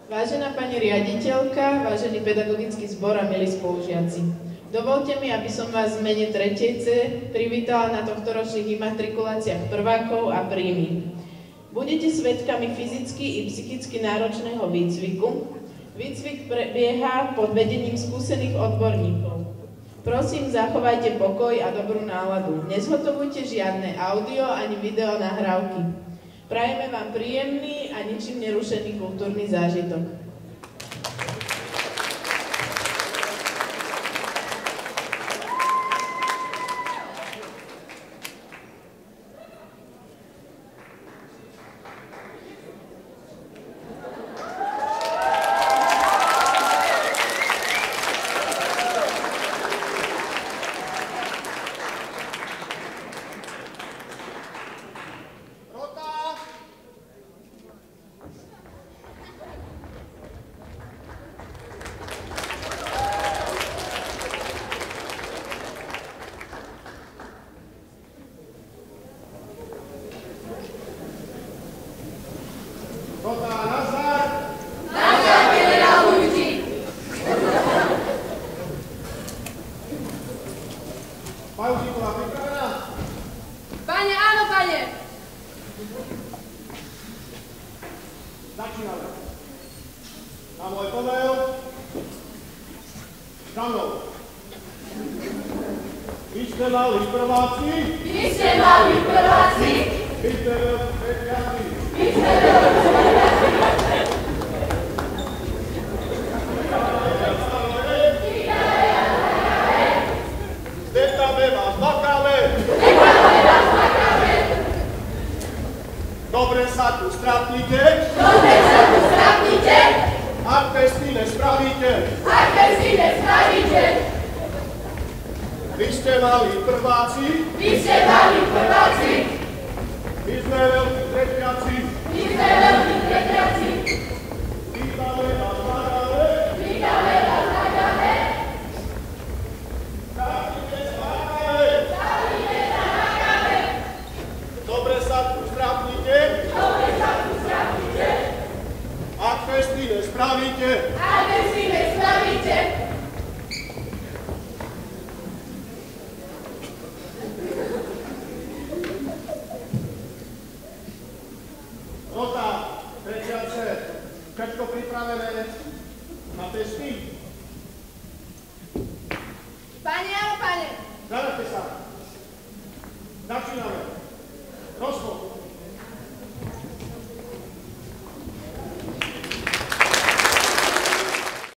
Vážená pani riaditeľka, vážený pedagogický zbor a milí spolužiaci. Dovolte mi, aby som vás v mene 3. C privítala na tohtoročných imatrikuláciách prvákov a príjmy. Budete svedkami fyzicky i psychicky náročného výcviku. Výcvik prebieha pod vedením skúsených odborníkov. Prosím, zachovajte pokoj a dobrú náladu. Nezhotovujte žiadne audio ani video nahrávky. Prajeme vám príjemný a ničím nerušený kultúrny zážitok. Začíname. Na môj povel. Za mnou. Vy ste mali prváci. Vy ste mali prváci. Vy ste veľmi tretiaci. Vy ste veľmi tretiaci. Zdetame vás makáme. Zdetame vás makáme. Dobre sa tu stratnite. Dobre sa tu stratnite. Ak pesty nespravíte. Ak pesty nespravíte. Vy ste mali prváci. Vy ste mali prváci. My sme veľmi tretiaci. My sme veľmi tretiaci. Vítame vás makáme. Vítame vás makáme. Stratite sa makáme. Stratite sa makáme. Dobre sa tu stratnite. Dobre sa tu stratnite. Ak pesty nespravíte. Ak pesty nespravíte. Rota, tretiace, všetko pripravené na testy? Pane, áno, pane. Zavedte sa. Začíname.